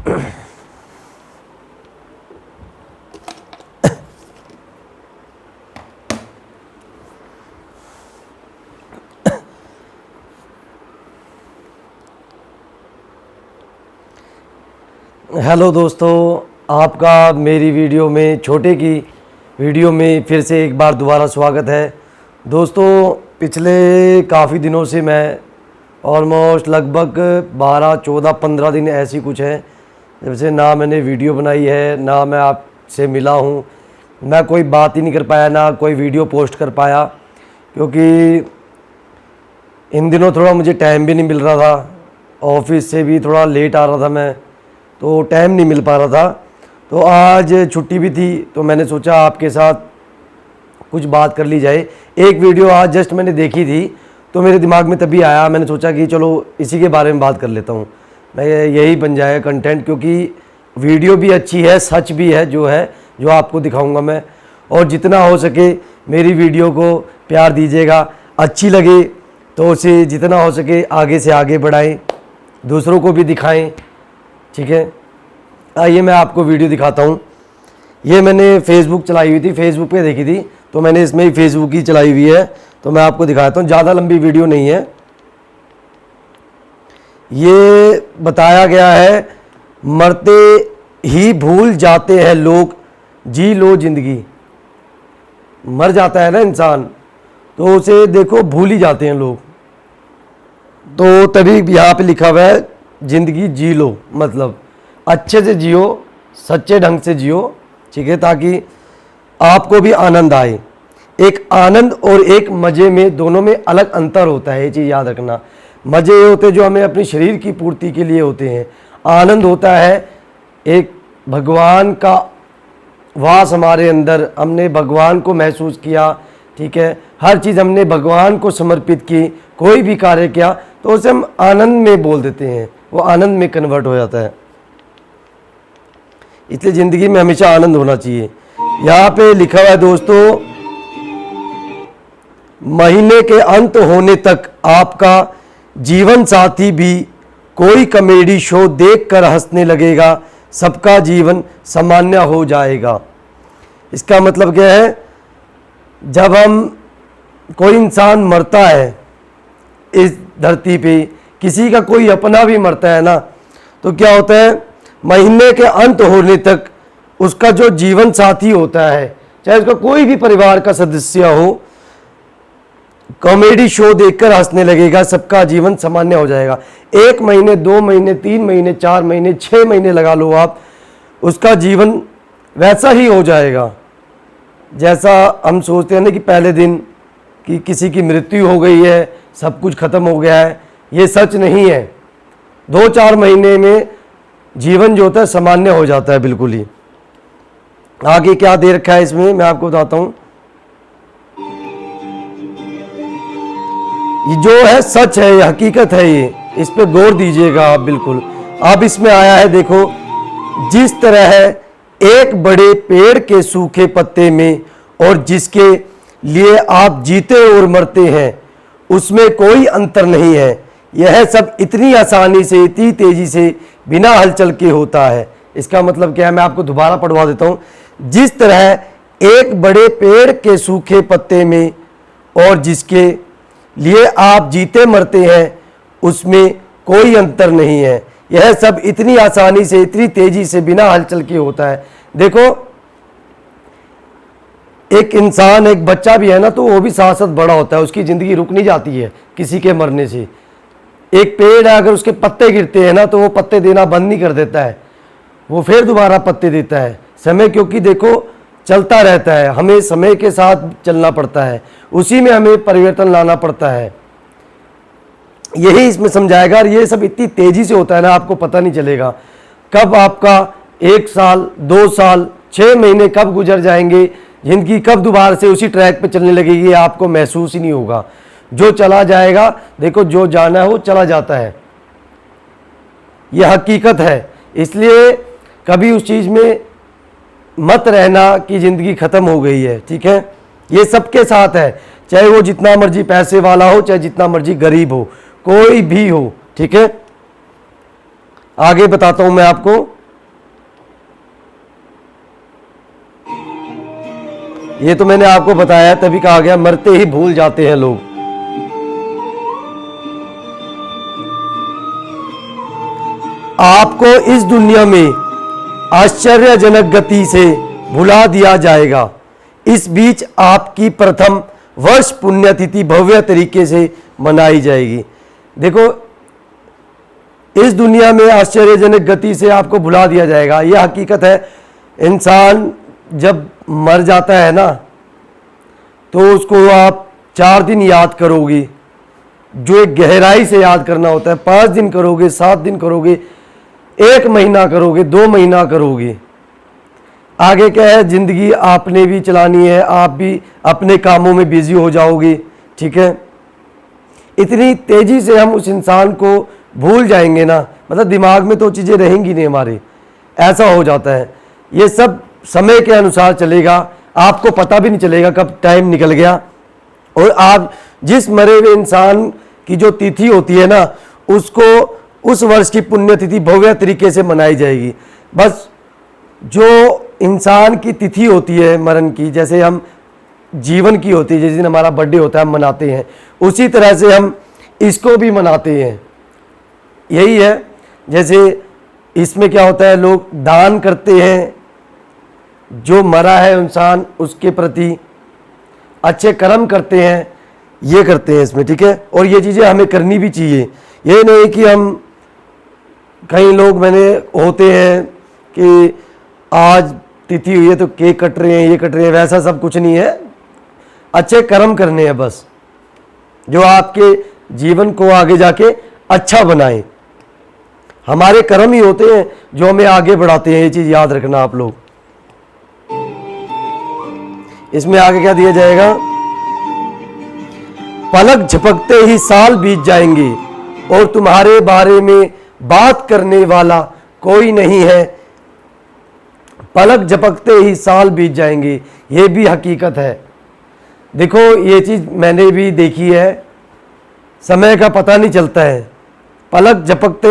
Hello दोस्तों, आपका मेरी वीडियो में, छोटे की वीडियो में फिर से एक बार दोबारा स्वागत है। दोस्तों, पिछले काफ़ी दिनों से मैं ऑलमोस्ट लगभग 12, 14, 15 दिन ऐसी कुछ है जब से ना मैंने वीडियो बनाई है, ना मैं आपसे मिला हूँ, मैं कोई बात ही नहीं कर पाया, ना कोई वीडियो पोस्ट कर पाया, क्योंकि इन दिनों थोड़ा मुझे टाइम भी नहीं मिल रहा था। ऑफिस से भी थोड़ा लेट आ रहा था मैं, तो टाइम नहीं मिल पा रहा था। तो आज छुट्टी भी थी, तो मैंने सोचा आपके साथ कुछ बात कर ली जाए। एक वीडियो आज जस्ट मैंने देखी थी, तो मेरे दिमाग में तभी आया, मैंने सोचा कि चलो इसी के बारे में बात कर लेता हूँ। मैं यही बन जाएगा कंटेंट, क्योंकि वीडियो भी अच्छी है, सच भी है जो आपको दिखाऊंगा मैं। और जितना हो सके मेरी वीडियो को प्यार दीजिएगा, अच्छी लगे तो उसे जितना हो सके आगे से आगे बढ़ाएं, दूसरों को भी दिखाएं, ठीक है। आइए मैं आपको वीडियो दिखाता हूँ। ये मैंने फेसबुक चलाई हुई थी, फेसबुक पे देखी थी, तो मैंने इसमें ही फेसबुक की चलाई हुई है, तो मैं आपको दिखाता हूँ। ज़्यादा लंबी वीडियो नहीं है। ये बताया गया है, मरते ही भूल जाते हैं लोग, जी लो जिंदगी। मर जाता है ना इंसान, तो उसे देखो भूल ही जाते हैं लोग। तो तभी यहाँ पे लिखा हुआ है जिंदगी जी लो, मतलब अच्छे से जियो, सच्चे ढंग से जियो, ठीक है, ताकि आपको भी आनंद आए। एक आनंद और एक मज़े में, दोनों में अलग अंतर होता है, ये चीज़ याद रखना। मज़े ये होते हैं जो हमें अपने शरीर की पूर्ति के लिए होते हैं। आनंद होता है एक भगवान का वास हमारे अंदर, हमने भगवान को महसूस किया, ठीक है, हर चीज़ हमने भगवान को समर्पित की, कोई भी कार्य किया तो उसे हम आनंद में बोल देते हैं, वो आनंद में कन्वर्ट हो जाता है। इसलिए ज़िंदगी में हमेशा आनंद होना चाहिए। यहाँ पे लिखा हुआ है दोस्तों, महीने के अंत होने तक आपका जीवन साथी भी कोई कॉमेडी शो देखकर हंसने लगेगा, सबका जीवन सामान्य हो जाएगा। इसका मतलब क्या है, जब हम कोई इंसान मरता है इस धरती पे, किसी का कोई अपना भी मरता है ना, तो क्या होता है, महीने के अंत होने तक उसका जो जीवन साथी होता है, चाहे उसका कोई भी परिवार का सदस्य हो, कॉमेडी शो देखकर हंसने लगेगा, सबका जीवन सामान्य हो जाएगा। 1 महीने, 2 महीने, 3 महीने, 4 महीने, 6 महीने लगा लो आप, उसका जीवन वैसा ही हो जाएगा जैसा हम सोचते हैं ना कि पहले दिन कि किसी की मृत्यु हो गई है, सब कुछ खत्म हो गया है। ये सच नहीं है। 2-4 महीने में जीवन जो होता है सामान्य हो जाता है बिल्कुल ही। आगे क्या दे रखा है इसमें मैं आपको बताता हूँ। ये जो है सच है, ये हकीकत है, ये इस पे गौर दीजिएगा आप बिल्कुल। अब इसमें आया है देखो, जिस तरह है एक बड़े पेड़ के सूखे पत्ते में और जिसके लिए आप जीते और मरते हैं उसमें कोई अंतर नहीं है। यह सब इतनी आसानी से, इतनी तेजी से, बिना हलचल के होता है। इसका मतलब क्या है, मैं आपको दोबारा पढ़वा देता हूँ। जिस तरह एक बड़े पेड़ के सूखे पत्ते में और जिसके लिए आप जीते मरते हैं उसमें कोई अंतर नहीं है, यह सब इतनी आसानी से, इतनी तेजी से, बिना हलचल के होता है। देखो, एक इंसान, एक बच्चा भी है ना, तो वो भी साथ साथ बड़ा होता है, उसकी ज़िंदगी रुक नहीं जाती है किसी के मरने से। एक पेड़ है, अगर उसके पत्ते गिरते हैं ना, तो वो पत्ते देना बंद नहीं कर देता है, वो फिर दोबारा पत्ते देता है। समय क्योंकि देखो चलता रहता है, हमें समय के साथ चलना पड़ता है, उसी में हमें परिवर्तन लाना पड़ता है। यही इसमें समझाएगा। और ये सब इतनी तेज़ी से होता है ना, आपको पता नहीं चलेगा कब आपका 1 साल, 2 साल, 6 महीने कब गुजर जाएंगे, ज़िंदगी कब दोबारा से उसी ट्रैक पे चलने लगेगी, आपको महसूस ही नहीं होगा। जो चला जाएगा, देखो जो जाना है वो चला जाता है, यह हकीकत है। इसलिए कभी उस चीज़ में मत रहना कि ज़िंदगी ख़त्म हो गई है, ठीक है। ये सबके साथ है, चाहे वो जितना मर्जी पैसे वाला हो, चाहे जितना मर्जी गरीब हो, कोई भी हो, ठीक है। आगे बताता हूँ मैं आपको। ये तो मैंने आपको बताया, तभी कहा गया मरते ही भूल जाते हैं लोग। आपको इस दुनिया में आश्चर्यजनक गति से भुला दिया जाएगा। इस बीच आपकी प्रथम वर्ष पुण्यतिथि भव्य तरीके से मनाई जाएगी। देखो, इस दुनिया में आश्चर्यजनक गति से आपको भुला दिया जाएगा, यह हकीकत है। इंसान जब मर जाता है ना, तो उसको आप 4 दिन याद करोगे, जो एक गहराई से याद करना होता है। 5 दिन करोगे, 7 दिन करोगे, 1 महीना करोगे, 2 महीना करोगे। आगे क्या है, जिंदगी आपने भी चलानी है, आप भी अपने कामों में बिजी हो जाओगे, ठीक है। इतनी तेजी से हम उस इंसान को भूल जाएंगे ना, मतलब दिमाग में तो चीज़ें रहेंगी नहीं हमारे, ऐसा हो जाता है। ये सब समय के अनुसार चलेगा, आपको पता भी नहीं चलेगा कब टाइम निकल गया। और आप जिस मरे हुए इंसान की जो तिथि होती है ना, उसको उस वर्ष की पुण्यतिथि भव्य तरीके से मनाई जाएगी। बस जो इंसान की तिथि होती है मरण की, जैसे हम जीवन की होती है, जिस दिन हमारा बर्थडे होता है हम मनाते हैं, उसी तरह से हम इसको भी मनाते हैं। यही है, जैसे इसमें क्या होता है, लोग दान करते हैं, जो मरा है इंसान उसके प्रति अच्छे कर्म करते हैं, ये करते हैं इसमें, ठीक है। और ये चीज़ें हमें करनी भी चाहिए। ये नहीं कि हम, कई लोग मैंने होते हैं कि आज तिथि हुई है तो केक कट रहे हैं, ये कट रहे हैं, वैसा सब कुछ नहीं है। अच्छे कर्म करने हैं बस, जो आपके जीवन को आगे जाके अच्छा बनाए। हमारे कर्म ही होते हैं जो हमें आगे बढ़ाते हैं, ये चीज़ याद रखना आप लोग। इसमें आगे क्या दिया जाएगा, पलक झपकते ही साल बीत जाएंगे और तुम्हारे बारे में बात करने वाला कोई नहीं है। पलक झपकते ही साल बीत जाएंगे, ये भी हकीकत है। देखो, ये चीज़ मैंने भी देखी है, समय का पता नहीं चलता है। पलक झपकते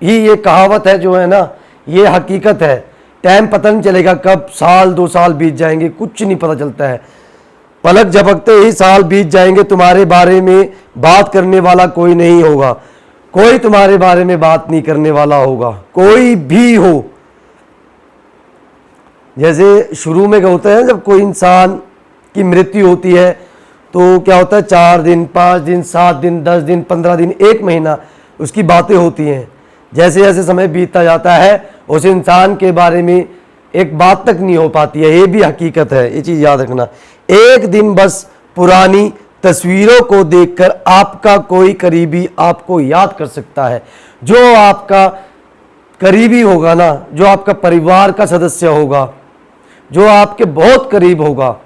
ही, ये कहावत है जो है ना, ये हकीकत है। टाइम पता नहीं चलेगा कब साल 2 साल बीत जाएंगे, कुछ नहीं पता चलता है। पलक झपकते ही साल बीत जाएंगे, तुम्हारे बारे में बात करने वाला कोई नहीं होगा। कोई तुम्हारे बारे में बात नहीं करने वाला होगा, कोई भी हो। जैसे शुरू में क्या होता है, जब कोई इंसान की मृत्यु होती है तो क्या होता है, 4 दिन, 5 दिन, 7 दिन, 10 दिन, 15 दिन, 1 महीना उसकी बातें होती हैं। जैसे जैसे समय बीतता जाता है, उस इंसान के बारे में एक बात तक नहीं हो पाती है। ये भी हकीकत है, ये चीज़ याद रखना। एक दिन बस पुरानी तस्वीरों को देखकर आपका कोई करीबी आपको याद कर सकता है। जो आपका करीबी होगा ना, जो आपका परिवार का सदस्य होगा, जो आपके बहुत करीब होगा,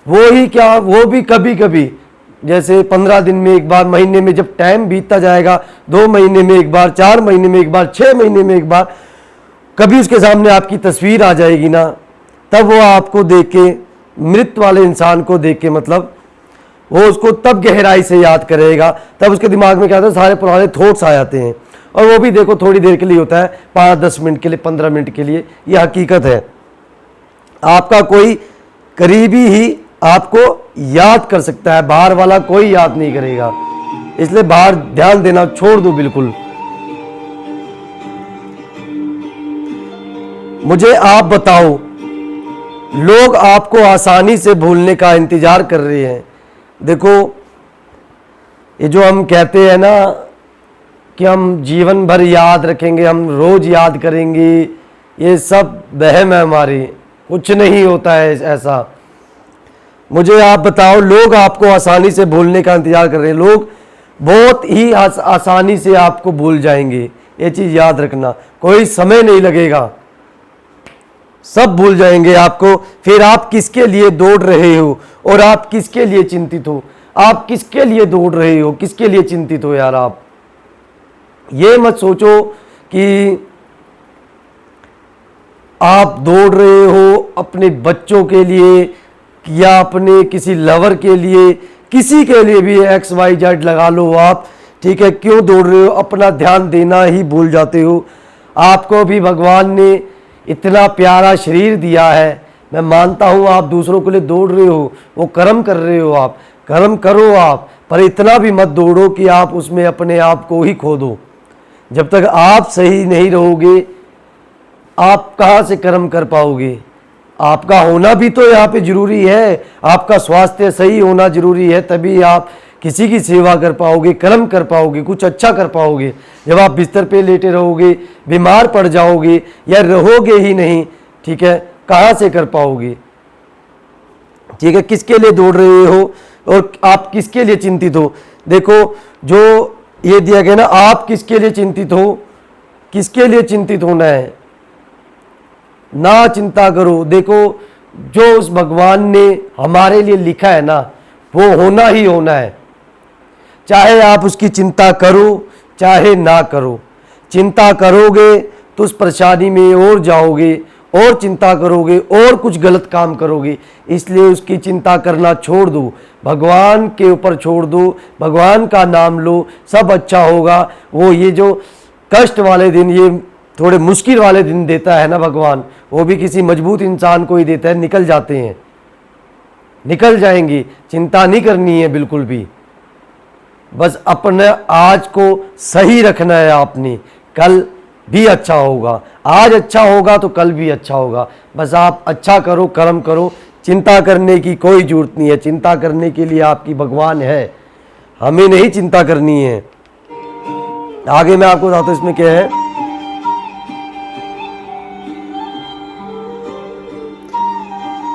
वो ही क्या, वो भी कभी कभी, जैसे 15 दिन में एक बार, महीने में जब टाइम बीतता जाएगा, 2 महीने में एक बार, 4 महीने में एक बार, 6 महीने में एक बार, कभी उसके सामने आपकी तस्वीर आ जाएगी ना, तब वो आपको देख के, मृत वाले इंसान को देख के, मतलब वो उसको तब गहराई से याद करेगा। तब उसके दिमाग में क्या होता है, सारे पुराने थॉट्स आ जाते हैं। और वो भी देखो थोड़ी देर के लिए होता है, 5-10 मिनट के लिए, 15 मिनट के लिए। ये हकीकत है, आपका कोई करीबी ही आपको याद कर सकता है, बाहर वाला कोई याद नहीं करेगा। इसलिए बाहर ध्यान देना छोड़ दो बिल्कुल। मुझे आप बताओ, लोग आपको आसानी से भूलने का इंतजार कर रहे हैं। देखो, ये जो हम कहते हैं ना कि हम जीवन भर याद रखेंगे, हम रोज याद करेंगे, ये सब वहम है हमारी, कुछ नहीं होता है ऐसा। मुझे आप बताओ, लोग आपको आसानी से भूलने का इंतजार कर रहे हैं। लोग बहुत ही आसानी से आपको भूल जाएंगे, ये चीज़ याद रखना। कोई समय नहीं लगेगा, सब भूल जाएंगे आपको। फिर आप किसके लिए दौड़ रहे हो और आप किसके लिए चिंतित हो? आप किसके लिए दौड़ रहे हो, किसके लिए चिंतित हो यार? आप ये मत सोचो कि आप दौड़ रहे हो अपने बच्चों के लिए या अपने किसी लवर के लिए, किसी के लिए भी XYZ लगा लो आप, ठीक है। क्यों दौड़ रहे हो? अपना ध्यान देना ही भूल जाते हो। आपको भी भगवान ने इतना प्यारा शरीर दिया है, मैं मानता हूँ आप दूसरों के लिए दौड़ रहे हो, वो कर्म कर रहे हो, आप कर्म करो आप, पर इतना भी मत दौड़ो कि आप उसमें अपने आप को ही खो दो। जब तक आप सही नहीं रहोगे आप कहाँ से कर्म कर पाओगे। आपका होना भी तो यहाँ पे जरूरी है, आपका स्वास्थ्य सही होना जरूरी है, तभी आप किसी की सेवा कर पाओगे, कर्म कर पाओगे, कुछ अच्छा कर पाओगे। जब आप बिस्तर पे लेटे रहोगे, बीमार पड़ जाओगे या रहोगे ही नहीं, ठीक है, कहाँ से कर पाओगे। ठीक है, किसके लिए दौड़ रहे हो और आप किसके लिए चिंतित हो। देखो जो ये दिया गया ना, आप किसके लिए चिंतित हो, किसके लिए चिंतित होना है, ना चिंता करो। देखो जो उस भगवान ने हमारे लिए लिखा है ना, वो होना ही होना है, चाहे आप उसकी चिंता करो चाहे ना करो। चिंता करोगे तो उस परेशानी में और जाओगे, और चिंता करोगे और कुछ गलत काम करोगे। इसलिए उसकी चिंता करना छोड़ दो, भगवान के ऊपर छोड़ दो, भगवान का नाम लो, सब अच्छा होगा। वो ये जो कष्ट वाले दिन, ये थोड़े मुश्किल वाले दिन देता है ना भगवान, वो भी किसी मजबूत इंसान को ही देता है। निकल जाते हैं, निकल जाएंगे, चिंता नहीं करनी है बिल्कुल भी। बस अपने आज को सही रखना है आपने, कल भी अच्छा होगा। आज अच्छा होगा तो कल भी अच्छा होगा। बस आप अच्छा करो, कर्म करो, चिंता करने की कोई जरूरत नहीं है। चिंता करने के लिए आपकी भगवान है, हमें नहीं चिंता करनी है। आगे मैं आपको बताता हूं इसमें क्या है।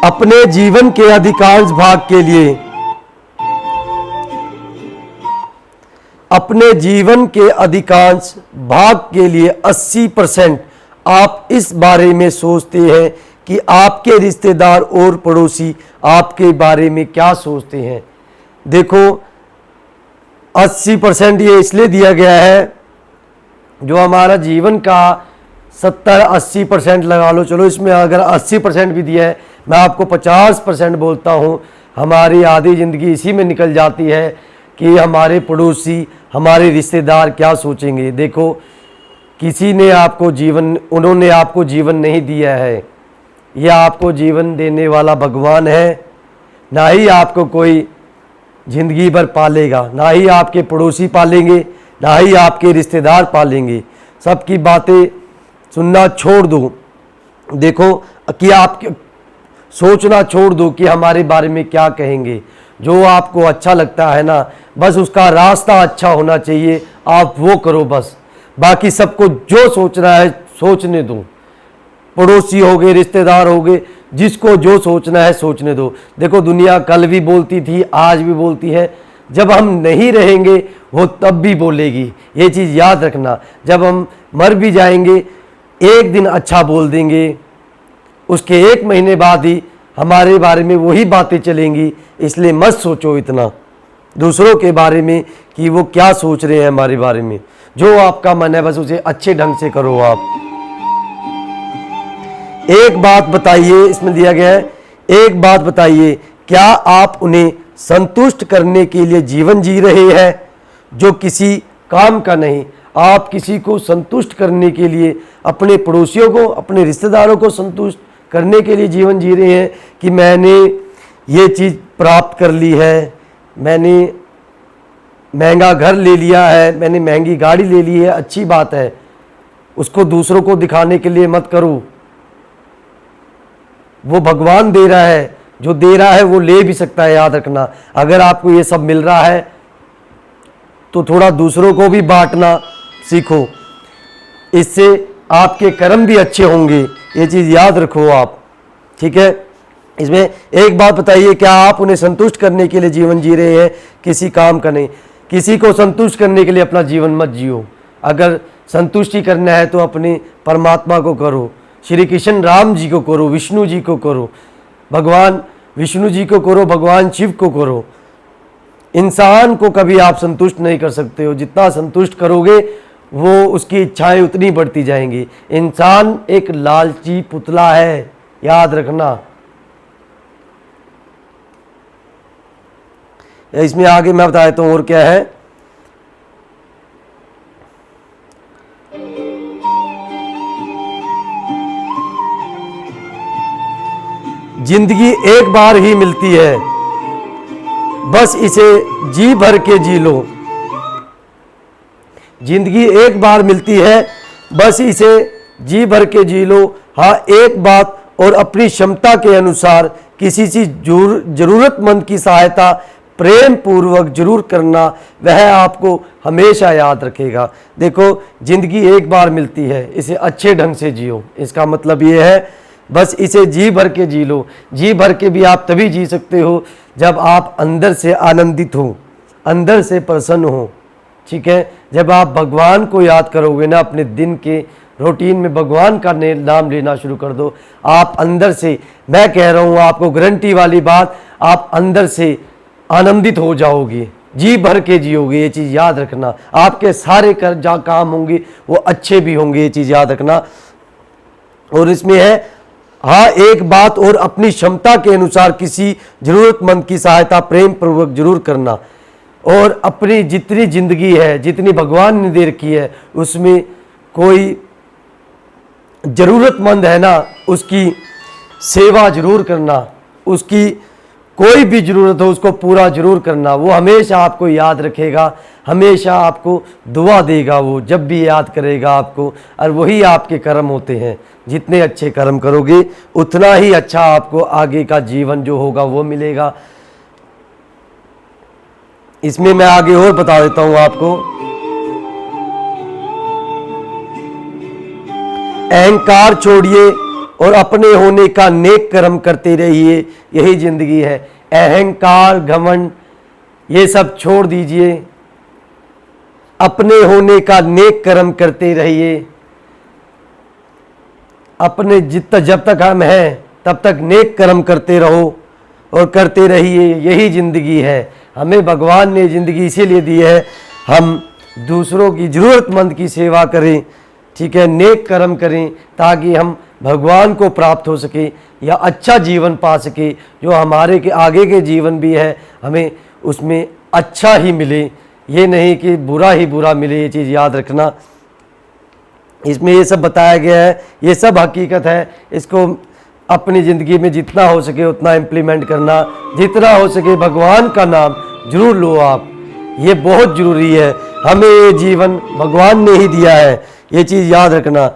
अपने जीवन के अधिकांश भाग के लिए, अपने जीवन के अधिकांश भाग के लिए 80% आप इस बारे में सोचते हैं कि आपके रिश्तेदार और पड़ोसी आपके बारे में क्या सोचते हैं। देखो 80% ये इसलिए दिया गया है, जो हमारा जीवन का 70-80% लगा लो, चलो इसमें अगर 80% भी दिया है, मैं आपको 50% बोलता हूँ। हमारी आधी ज़िंदगी इसी में निकल जाती है कि हमारे पड़ोसी, हमारे रिश्तेदार क्या सोचेंगे। देखो किसी ने आपको जीवन, उन्होंने आपको जीवन नहीं दिया है, यह आपको जीवन देने वाला भगवान है। ना ही आपको कोई ज़िंदगी भर पालेगा, ना ही आपके पड़ोसी पालेंगे, ना ही आपके रिश्तेदार पालेंगे। सबकी बातें सुनना छोड़ दो। देखो कि आप सोचना छोड़ दो कि हमारे बारे में क्या कहेंगे। जो आपको अच्छा लगता है ना, बस उसका रास्ता अच्छा होना चाहिए, आप वो करो बस। बाकी सबको जो सोचना है सोचने दो। पड़ोसी हो गए, रिश्तेदार हो गए, जिसको जो सोचना है सोचने दो। देखो दुनिया कल भी बोलती थी, आज भी बोलती है, जब हम नहीं रहेंगे वो तब भी बोलेगी। ये चीज़ याद रखना, जब हम मर भी जाएंगे एक दिन अच्छा बोल देंगे, उसके 1 महीने बाद ही हमारे बारे में वही बातें चलेंगी। इसलिए मत सोचो इतना दूसरों के बारे में कि वो क्या सोच रहे हैं हमारे बारे में। जो आपका मन है बस उसे अच्छे ढंग से करो आप। एक बात बताइए, इसमें दिया गया है, एक बात बताइए, क्या आप उन्हें संतुष्ट करने के लिए जीवन जी रहे हैं जो किसी काम का नहीं। आप किसी को संतुष्ट करने के लिए, अपने पड़ोसियों को, अपने रिश्तेदारों को संतुष्ट करने के लिए जीवन जी रहे हैं कि मैंने ये चीज़ प्राप्त कर ली है, मैंने महंगा घर ले लिया है, मैंने महंगी गाड़ी ले ली है, अच्छी बात है। उसको दूसरों को दिखाने के लिए मत करो। वो भगवान दे रहा है, जो दे रहा है वो ले भी सकता है, याद रखना। अगर आपको ये सब मिल रहा है तो थोड़ा दूसरों को भी बांटना सीखो, इससे आपके कर्म भी अच्छे होंगे। ये चीज़ याद रखो आप, ठीक है। इसमें एक बात बताइए, क्या आप उन्हें संतुष्ट करने के लिए जीवन जी रहे हैं, किसी काम का नहीं। किसी को संतुष्ट करने के लिए अपना जीवन मत जियो। अगर संतुष्टि करना है तो अपने परमात्मा को करो, श्री कृष्ण राम जी को करो, विष्णु जी को करो, भगवान विष्णु जी को करो, भगवान शिव को करो। इंसान को कभी आप संतुष्ट नहीं कर सकते हो। जितना संतुष्ट करोगे वो उसकी इच्छाएं उतनी बढ़ती जाएंगी। इंसान एक लालची पुतला है, याद रखना। इसमें आगे मैं बता देता हूं और क्या है। जिंदगी एक बार ही मिलती है, बस इसे जी भर के जी लो। जिंदगी एक बार मिलती है, बस इसे जी भर के जी लो। हाँ, एक बात और अपनी क्षमता के अनुसार किसी चीज जरूरतमंद की सहायता प्रेम पूर्वक जरूर करना, वह आपको हमेशा याद रखेगा। देखो, जिंदगी एक बार मिलती है, इसे अच्छे ढंग से जियो। इसका मतलब ये है, बस इसे जी भर के जी लो। जी भर के भी आप तभी जी सकते हो जब आप अंदर से आनंदित हो, अंदर से प्रसन्न हो। ठीक है, जब आप भगवान को याद करोगे ना, अपने दिन के रूटीन में भगवान का नाम लेना शुरू कर दो, आप अंदर से, मैं कह रहा हूँ आपको गारंटी वाली बात, आप अंदर से आनंदित हो जाओगे, जी भर के जियोगे। ये चीज़ याद रखना, आपके सारे जहाँ काम होंगे वो अच्छे भी होंगे, ये चीज़ याद रखना। और इसमें है, हाँ, एक बात और अपनी क्षमता के अनुसार किसी जरूरतमंद की सहायता प्रेम पूर्वक जरूर करना। और अपनी जितनी जिंदगी है, जितनी भगवान ने दे रखी है, उसमें कोई जरूरतमंद है ना, उसकी सेवा जरूर करना, उसकी कोई भी जरूरत हो उसको पूरा जरूर करना। वो हमेशा आपको याद रखेगा, हमेशा आपको दुआ देगा, वो जब भी याद करेगा आपको। और वही आपके कर्म होते हैं, जितने अच्छे कर्म करोगे उतना ही अच्छा आपको आगे का जीवन जो होगा वो मिलेगा। इसमें मैं आगे और बता देता हूं आपको। अहंकार छोड़िए और अपने होने का नेक कर्म करते रहिए, यही जिंदगी है। अहंकार, घमंड, ये सब छोड़ दीजिए, अपने होने का नेक कर्म करते रहिए। अपने जब तक हम हैं तब तक नेक कर्म करते रहो और करते रहिए, यही जिंदगी है। हमें भगवान ने जिंदगी इसीलिए दी है, हम दूसरों की जरूरतमंद की सेवा करें, ठीक है, नेक कर्म करें, ताकि हम भगवान को प्राप्त हो सके या अच्छा जीवन पा सके। जो हमारे के आगे के जीवन भी है, हमें उसमें अच्छा ही मिले, ये नहीं कि बुरा ही बुरा मिले, ये चीज़ याद रखना। इसमें ये सब बताया गया है, ये सब हकीकत है। इसको अपनी ज़िंदगी में जितना हो सके उतना इम्प्लीमेंट करना, जितना हो सके भगवान का नाम जरूर लो आप, ये बहुत ज़रूरी है। हमें ये जीवन भगवान ने ही दिया है, ये चीज़ याद रखना।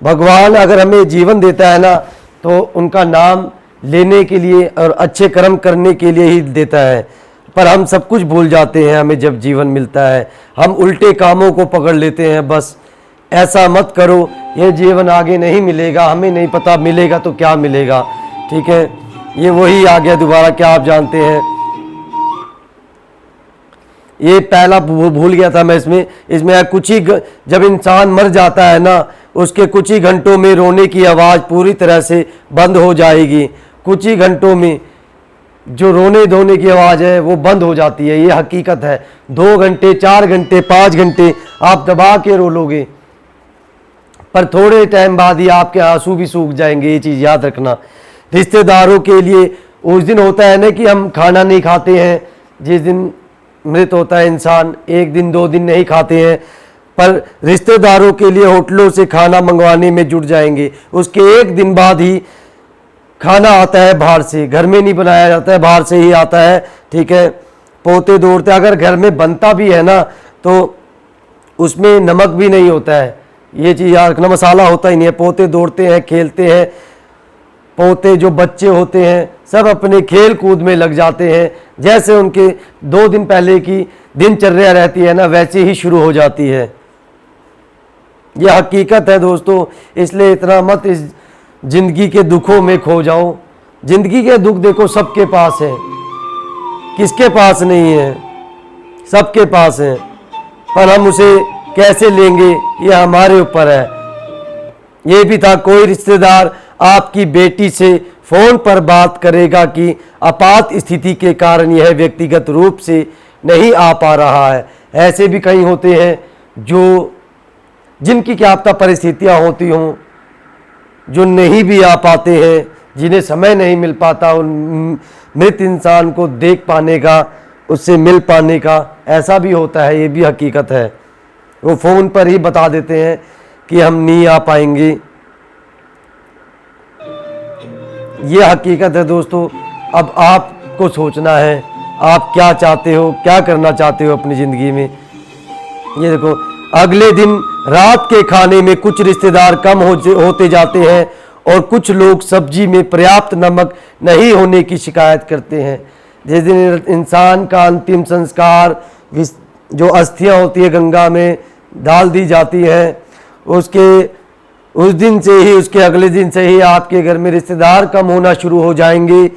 भगवान अगर हमें जीवन देता है ना, तो उनका नाम लेने के लिए और अच्छे कर्म करने के लिए ही देता है। पर हम सब कुछ भूल जाते हैं, हमें जब जीवन मिलता है हम उल्टे कामों को पकड़ लेते हैं। बस ऐसा मत करो, ये जीवन आगे नहीं मिलेगा, हमें नहीं पता मिलेगा तो क्या मिलेगा। ठीक है, ये वही आ गया दोबारा, क्या आप जानते हैं, ये पहला भूल गया था मैं। इसमें कुछ ही, जब इंसान मर जाता है ना, उसके कुछ ही घंटों में रोने की आवाज़ पूरी तरह से बंद हो जाएगी। कुछ ही घंटों में जो रोने धोने की आवाज़ है वो बंद हो जाती है, ये हकीकत है। 2 घंटे, 4 घंटे, 5 घंटे आप दबा के रो लोगे, पर थोड़े टाइम बाद ही आपके आंसू भी सूख जाएंगे, ये चीज़ याद रखना। रिश्तेदारों के लिए उस दिन होता है ना कि हम खाना नहीं खाते हैं, जिस दिन मृत होता है इंसान, 1 दिन 2 दिन नहीं खाते हैं, पर रिश्तेदारों के लिए होटलों से खाना मंगवाने में जुट जाएंगे। उसके 1 दिन बाद ही खाना आता है बाहर से, घर में नहीं बनाया जाता है, बाहर से ही आता है। ठीक है, पोते दौड़ते, अगर घर में बनता भी है ना तो उसमें नमक भी नहीं होता है, ये चीज़ याद रखना, मसाला होता ही नहीं है। पोते दौड़ते हैं, खेलते हैं, पोते जो बच्चे होते हैं सब अपने खेल कूद में लग जाते हैं। जैसे उनके 2 दिन पहले की दिनचर्या रहती है ना, वैसे ही शुरू हो जाती है। यह हकीकत है दोस्तों, इसलिए इतना मत इस जिंदगी के दुखों में खो जाओ। जिंदगी के दुख देखो सबके पास है, किसके पास नहीं है, सबके पास है, पर हम उसे कैसे लेंगे ये हमारे ऊपर है। ये भी था, कोई रिश्तेदार आपकी बेटी से फोन पर बात करेगा कि आपात स्थिति के कारण यह व्यक्तिगत रूप से नहीं आ पा रहा है। ऐसे भी कई होते हैं जो जिनकी क्या पता परिस्थितियाँ होती हों, जो नहीं भी आ पाते हैं, जिन्हें समय नहीं मिल पाता उन मृत इंसान को देख पाने का, उससे मिल पाने का। ऐसा भी होता है, ये भी हकीकत है। वो फ़ोन पर ही बता देते हैं कि हम नहीं आ पाएंगे। ये हकीकत है दोस्तों। अब आपको सोचना है आप क्या चाहते हो, क्या करना चाहते हो अपनी ज़िंदगी में। ये देखो, अगले दिन रात के खाने में कुछ रिश्तेदार कम होते जाते हैं और कुछ लोग सब्जी में पर्याप्त नमक नहीं होने की शिकायत करते हैं। जिस दिन इंसान का अंतिम संस्कार, जो अस्थियां होती है गंगा में डाल दी जाती हैं, उस दिन से ही, उसके अगले दिन से ही आपके घर में रिश्तेदार कम होना शुरू हो जाएंगे।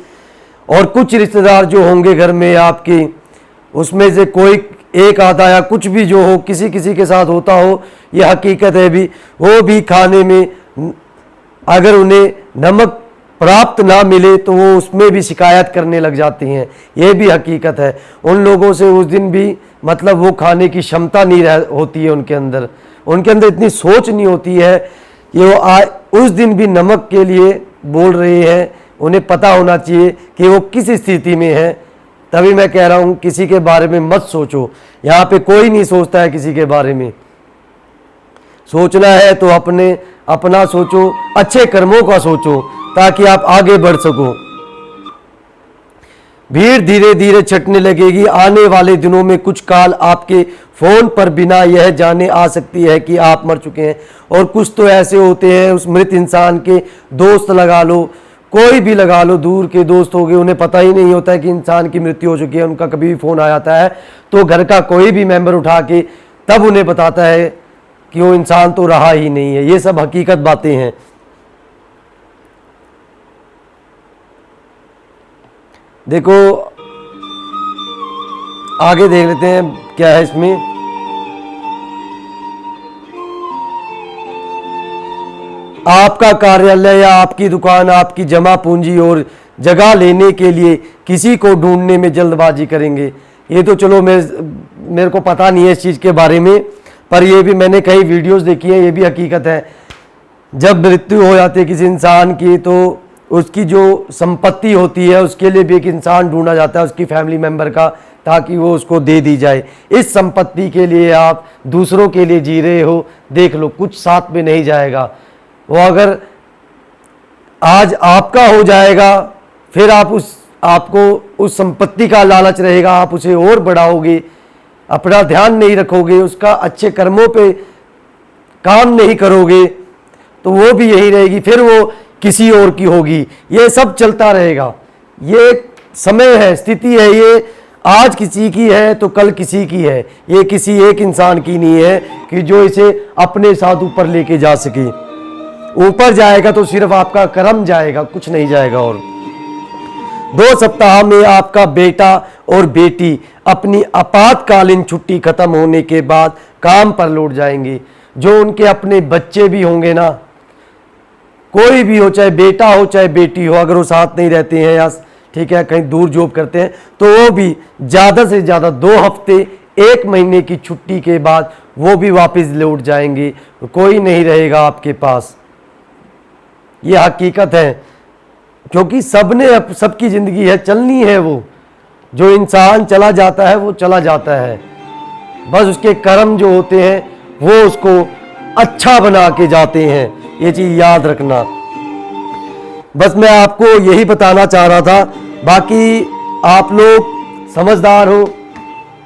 और कुछ रिश्तेदार जो होंगे घर में आपके, उसमें से कोई एक आधा या कुछ भी जो हो, किसी किसी के साथ होता हो, यह हकीकत है भी, वो भी खाने में अगर उन्हें नमक प्राप्त ना मिले तो वो उसमें भी शिकायत करने लग जाती हैं। ये भी हकीकत है। उन लोगों से उस दिन भी मतलब वो खाने की क्षमता नहीं होती है उनके अंदर इतनी सोच नहीं होती है कि वो उस दिन भी नमक के लिए बोल रहे हैं। उन्हें पता होना चाहिए कि वो किस स्थिति में है। तभी मैं कह रहा हूँ किसी के बारे में मत सोचो। यहाँ पे कोई नहीं सोचता है किसी के बारे में। सोचना है तो अपना सोचो, अच्छे कर्मों का सोचो ताकि आप आगे बढ़ सको। भीड़ धीरे धीरे छटने लगेगी। आने वाले दिनों में कुछ काल आपके फोन पर बिना यह जाने आ सकती है कि आप मर चुके हैं। और कुछ तो ऐसे होते हैं, उस मृत इंसान के दोस्त लगा लो, कोई भी लगा लो, दूर के दोस्त हो गए, उन्हें पता ही नहीं होता है कि इंसान की मृत्यु हो चुकी है। उनका कभी भी फ़ोन आ जाता है तो घर का कोई भी मेंबर उठा के तब उन्हें बताता है कि वो इंसान तो रहा ही नहीं है। ये सब हकीकत बातें हैं। देखो आगे देख लेते हैं क्या है इसमें। आपका कार्यालय या आपकी दुकान आपकी जमा पूंजी और जगह लेने के लिए किसी को ढूंढने में जल्दबाजी करेंगे। ये तो चलो मेरे को पता नहीं है इस चीज़ के बारे में, पर ये भी मैंने कई वीडियोस देखी हैं। ये भी हकीकत है। जब मृत्यु हो जाती है किसी इंसान की तो उसकी जो संपत्ति होती है उसके लिए भी एक इंसान ढूंढा जाता है, उसकी फैमिली मेंबर का, ताकि वो उसको दे दी जाए। इस संपत्ति के लिए आप दूसरों के लिए जी रहे हो। देख लो कुछ साथ में नहीं जाएगा। वो अगर आज आपका हो जाएगा फिर आपको उस संपत्ति का लालच रहेगा, आप उसे और बढ़ाओगे, अपना ध्यान नहीं रखोगे, उसका अच्छे कर्मों पे काम नहीं करोगे तो वो भी यही रहेगी, फिर वो किसी और की होगी। ये सब चलता रहेगा। ये समय है, स्थिति है। ये आज किसी की है तो कल किसी की है। ये किसी एक इंसान की नहीं है कि जो इसे अपने साथ ऊपर लेके जा सके। ऊपर जाएगा तो सिर्फ आपका कर्म जाएगा, कुछ नहीं जाएगा। और 2 सप्ताह में आपका बेटा और बेटी अपनी आपातकालीन छुट्टी खत्म होने के बाद काम पर लौट जाएंगे। जो उनके अपने बच्चे भी होंगे ना, कोई भी हो, चाहे बेटा हो चाहे बेटी हो, अगर वो साथ नहीं रहते हैं या ठीक है कहीं दूर जॉब करते हैं तो वो भी ज़्यादा से ज़्यादा 2 हफ्ते 1 महीने की छुट्टी के बाद वो भी वापस लौट जाएंगे। कोई नहीं रहेगा आपके पास। ये हकीकत है, क्योंकि सबकी ज़िंदगी है, चलनी है। वो जो इंसान चला जाता है वो चला जाता है। बस उसके कर्म जो होते हैं वो उसको अच्छा बना के जाते हैं। ये चीज़ याद रखना। बस मैं आपको यही बताना चाह रहा था। बाकी आप लोग समझदार हो,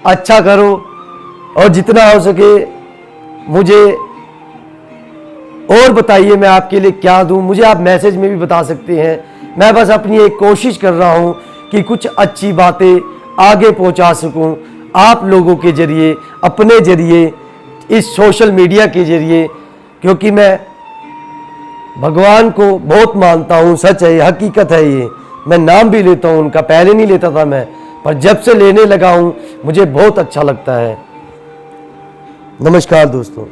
अच्छा करो और जितना हो सके मुझे और बताइए मैं आपके लिए क्या दूं। मुझे आप मैसेज में भी बता सकते हैं। मैं बस अपनी एक कोशिश कर रहा हूं कि कुछ अच्छी बातें आगे पहुंचा सकूं आप लोगों के जरिए, अपने जरिए, इस सोशल मीडिया के जरिए। क्योंकि मैं भगवान को बहुत मानता हूँ, सच है, हकीकत है। ये मैं नाम भी लेता हूँ उनका, पहले नहीं लेता था मैं, पर जब से लेने लगा हूँ मुझे बहुत अच्छा लगता है। नमस्कार दोस्तों।